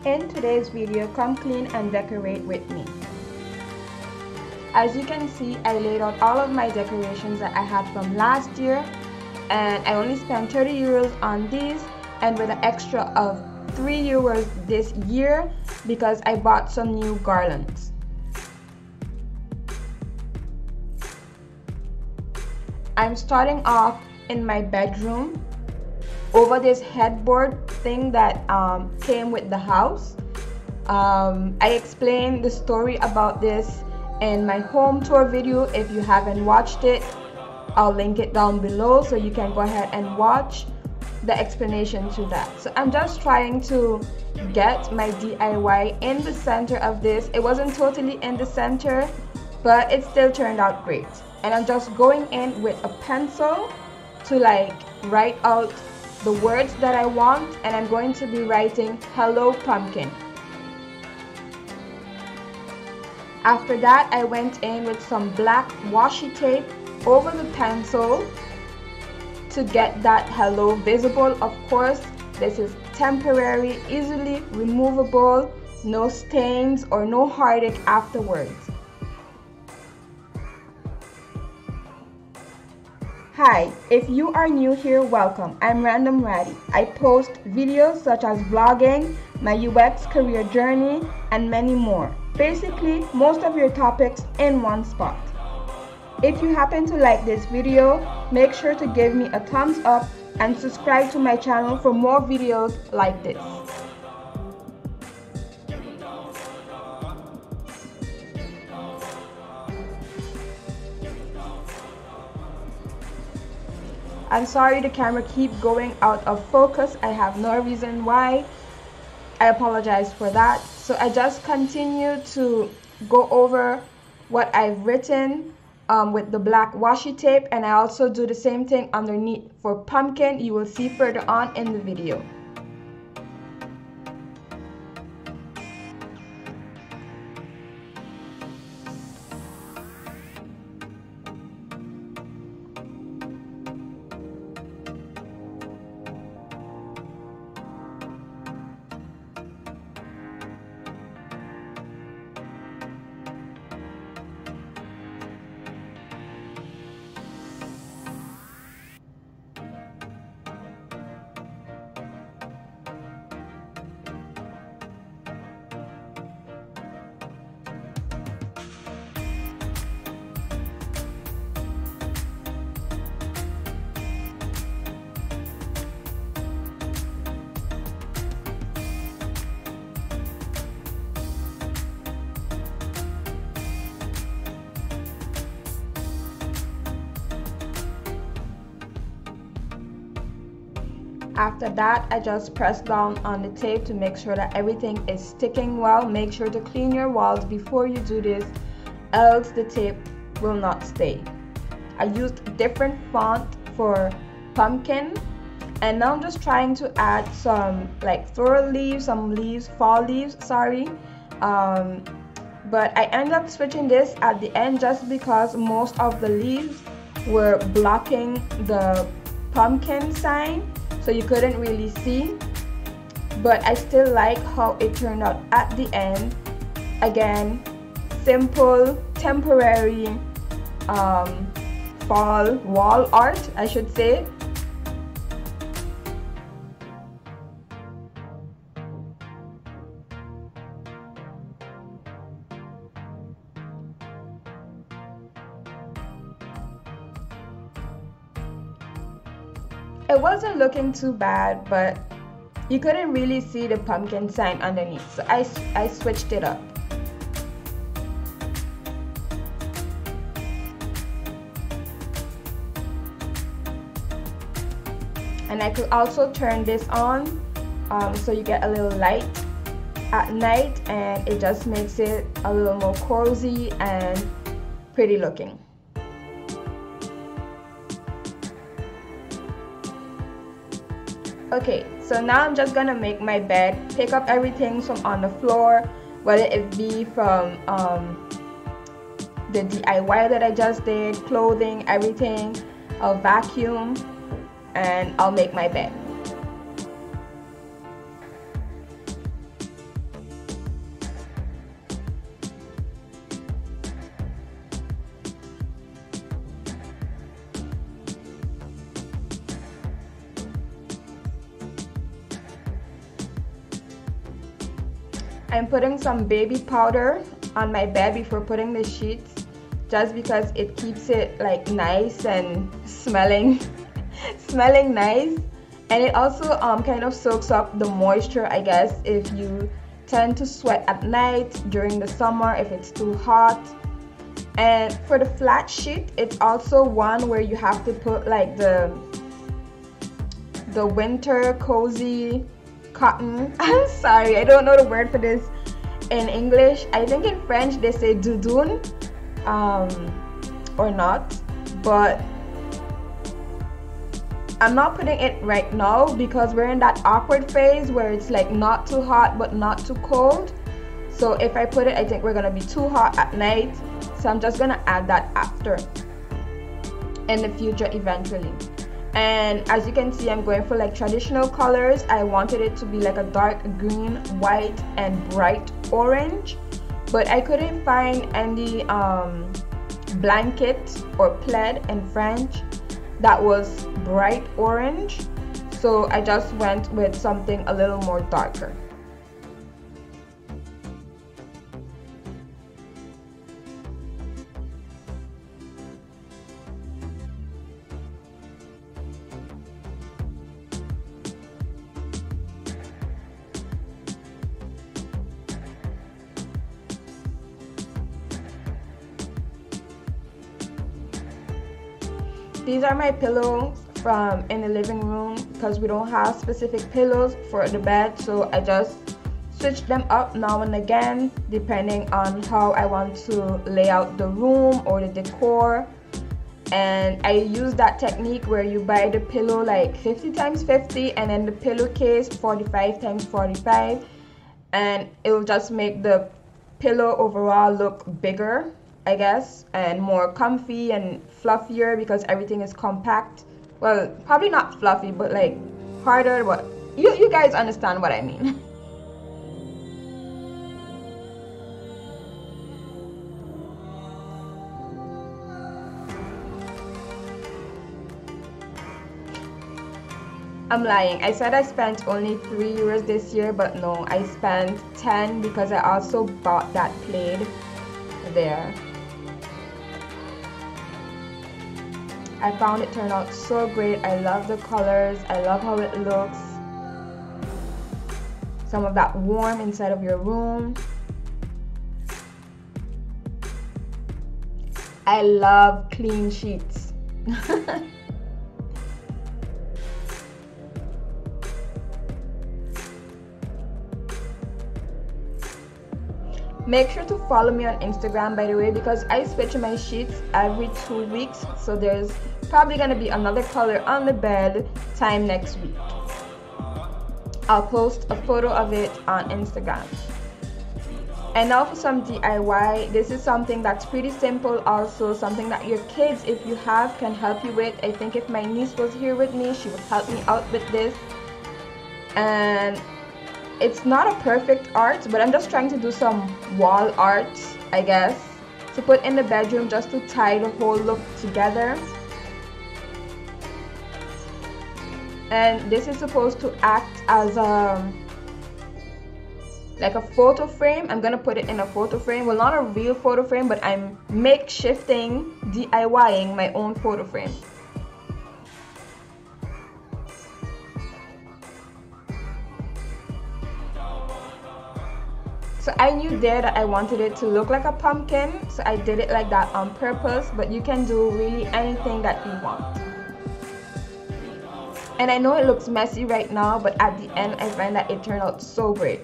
In today's video, come clean and decorate with me. As you can see, I laid out all of my decorations that I had from last year, and I only spent 30 euros on these, and with an extra of 3 euros this year because I bought some new garlands. I'm starting off in my bedroom over this headboard thing that came with the house. I explained the story about this in my home tour video. If you haven't watched it, I'll link it down below so you can go ahead and watch the explanation to that. So I'm just trying to get my DIY in the center of this. It wasn't totally in the center, but it still turned out great. And I'm just going in with a pencil to like write out the words that I want, and I'm going to be writing "Hello Pumpkin." After that, I went in with some black washi tape over the pencil to get that hello visible. Of course, this is temporary, easily removable, no stains or no heartache afterwards. Hi, if you are new here, welcome. I'm Random Ratty. I post videos such as vlogging, my UX career journey, and many more. Basically, most of your topics in one spot. If you happen to like this video, make sure to give me a thumbs up and subscribe to my channel for more videos like this. I'm sorry the camera keeps going out of focus. I have no reason why. I apologize for that. So I just continue to go over what I've written with the black washi tape, and I also do the same thing underneath for pumpkin. You will see further on in the video. After that, I just press down on the tape to make sure that everything is sticking well. Make sure to clean your walls before you do this, else the tape will not stay. I used different font for pumpkin, and now I'm just trying to add some like floral leaves, some leaves, fall leaves, sorry. But I ended up switching this at the end just because most of the leaves were blocking the pumpkin sign, so you couldn't really see, but I still like how it turned out at the end. Again, simple, temporary fall wall art, I should say. It wasn't looking too bad, but you couldn't really see the pumpkin sign underneath, so I switched it up. And I could also turn this on so you get a little light at night, and it just makes it a little more cozy and pretty looking. Okay, so now I'm just gonna make my bed, pick up everything from on the floor, whether it be from the DIY that I just did, clothing, everything. I'll vacuum and I'll make my bed. I'm putting some baby powder on my bed before putting the sheets, just because it keeps it like nice and smelling smelling nice. And it also kind of soaks up the moisture, I guess, if you tend to sweat at night during the summer, if it's too hot. And for the flat sheet, it's also one where you have to put like the winter cozy cotton. I'm sorry, I don't know the word for this in English. I think in French they say doudoune, or not, but I'm not putting it right now because we're in that awkward phase where it's like not too hot but not too cold. So if I put it, I think we're gonna be too hot at night, so I'm just gonna add that after in the future eventually. And as you can see, I'm going for like traditional colors. I wanted it to be like a dark green, white, and bright orange, but I couldn't find any blanket or plaid in French that was bright orange, so I just went with something a little more darker. These are my pillows from in the living room because we don't have specific pillows for the bed, so I just switch them up now and again depending on how I want to lay out the room or the decor. And I use that technique where you buy the pillow like 50 times 50 and then the pillowcase 45 times 45, and it will just make the pillow overall look bigger, I guess, and more comfy and fluffier because everything is compact. Well, probably not fluffy, but like harder, but you guys understand what I mean. I'm lying. I said I spent only €3 this year, but no, I spent 10 because I also bought that plaid there. I found it turned out so great. I love the colors. I love how it looks. Some of that warmth inside of your room. I love clean sheets. Make sure to follow me on Instagram, by the way, because I switch my sheets every 2 weeks, so there's probably gonna be another color on the bed time next week. I'll post a photo of it on Instagram. And now for some DIY. This is something that's pretty simple, also something that your kids, if you have, can help you with. I think if my niece was here with me, she would help me out with this. And it's not a perfect art, but I'm just trying to do some wall art, I guess, to put in the bedroom just to tie the whole look together. And this is supposed to act as like a photo frame. I'm gonna put it in a photo frame. Well, not a real photo frame, but I'm makeshifting, DIYing my own photo frame. So I knew there that I wanted it to look like a pumpkin, so I did it like that on purpose, but you can do really anything that you want. And I know it looks messy right now, but at the end I find that it turned out so great.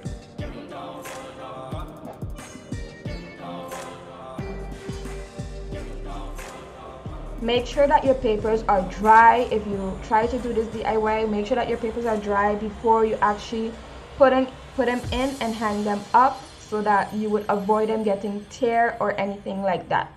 Make sure that your papers are dry. If you try to do this DIY, make sure that your papers are dry before you actually put them in and hang them up, so that you would avoid them getting tear or anything like that.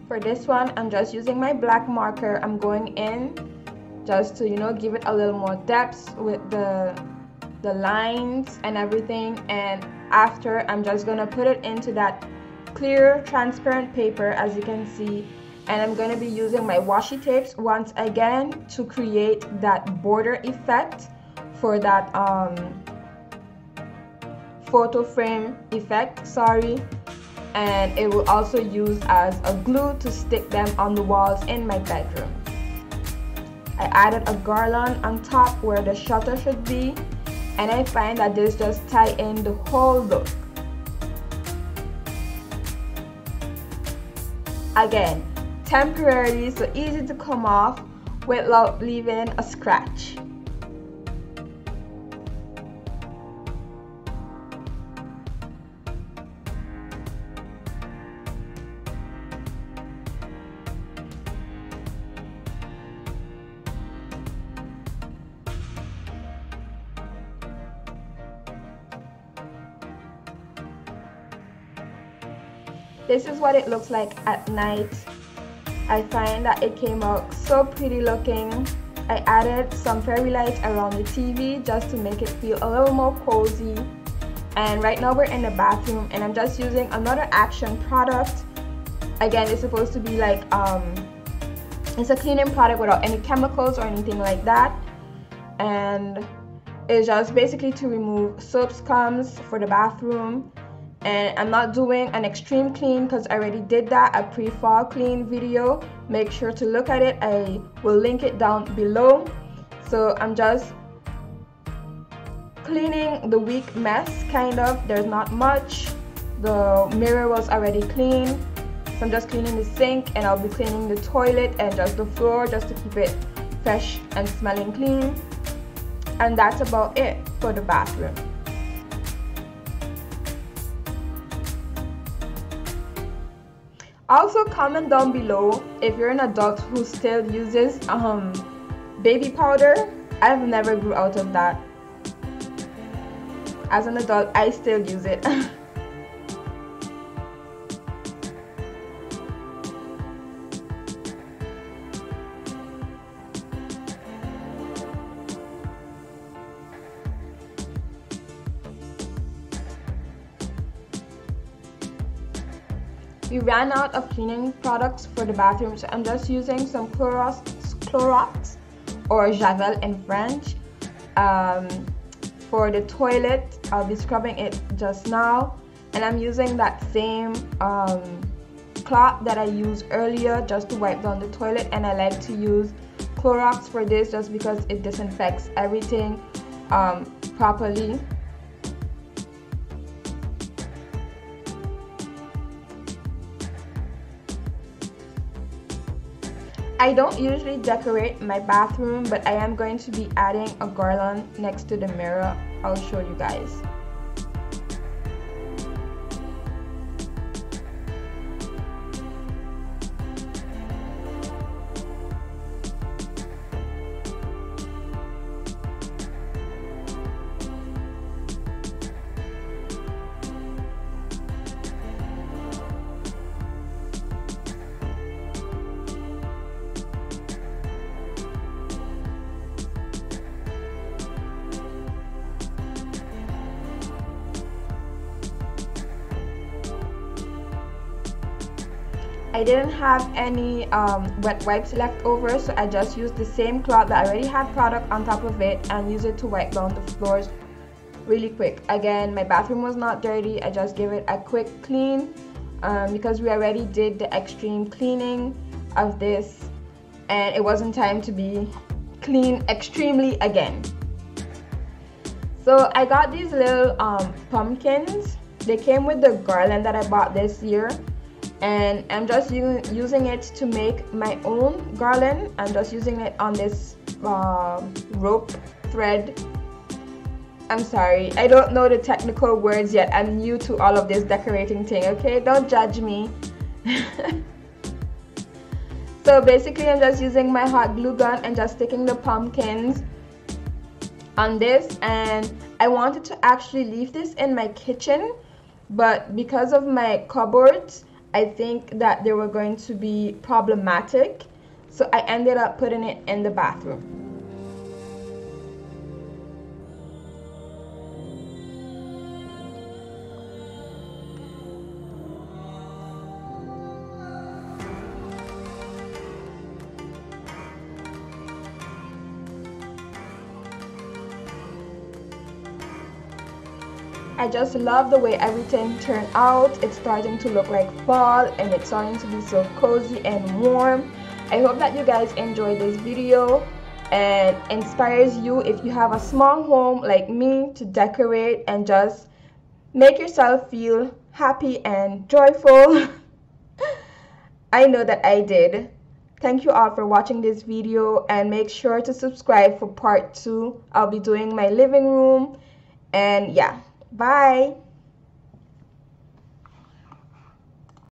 For this one, I'm just using my black marker. I'm going in just to, you know, give it a little more depth with the the lines and everything, and after I'm just gonna put it into that clear transparent paper, as you can see, and I'm gonna be using my washi tapes once again to create that border effect for that photo frame effect, sorry. And it will also use as a glue to stick them on the walls in my bedroom. I added a garland on top where the shutter should be, and I find that this just tie in the whole look. Again, temporary, so easy to come off without leaving a scratch. This is what it looks like at night. I find that it came out so pretty looking. I added some fairy lights around the TV just to make it feel a little more cozy. And right now we're in the bathroom, and I'm just using another Action product. Again, it's supposed to be like it's a cleaning product without any chemicals or anything like that, and it's just basically to remove soap scums for the bathroom. And I'm not doing an extreme clean because I already did that, a pre-fall clean video. Make sure to look at it. I will link it down below. So I'm just cleaning the weak mess, kind of. There's not much. The mirror was already clean. So I'm just cleaning the sink, and I'll be cleaning the toilet and just the floor just to keep it fresh and smelling clean. And that's about it for the bathroom. Also, comment down below if you're an adult who still uses baby powder. I've never grew out of that. As an adult, I still use it. We ran out of cleaning products for the bathroom, so I'm just using some Clorox or Javel in French. For the toilet, I'll be scrubbing it just now, and I'm using that same cloth that I used earlier just to wipe down the toilet, and I like to use Clorox for this just because it disinfects everything properly. I don't usually decorate my bathroom, but I am going to be adding a garland next to the mirror. I'll show you guys. I didn't have any wet wipes left over, so I just used the same cloth that I already had product on top of it and use it to wipe down the floors really quick. Again, my bathroom was not dirty. I just gave it a quick clean because we already did the extreme cleaning of this, and it wasn't time to be clean extremely again. So I got these little pumpkins. They came with the garland that I bought this year, and I'm just using it to make my own garland. I'm just using it on this rope thread. I'm sorry, I don't know the technical words yet. I'm new to all of this decorating thing, okay? Don't judge me. So basically, I'm just using my hot glue gun and just sticking the pumpkins on this. And I wanted to actually leave this in my kitchen, but because of my cupboards, I think that they were going to be problematic, so I ended up putting it in the bathroom. I just love the way everything turned out. It's starting to look like fall and it's starting to be so cozy and warm. I hope that you guys enjoyed this video and inspires you if you have a small home like me to decorate and just make yourself feel happy and joyful. I know that I did. Thank you all for watching this video and make sure to subscribe for part 2. I'll be doing my living room and yeah, bye.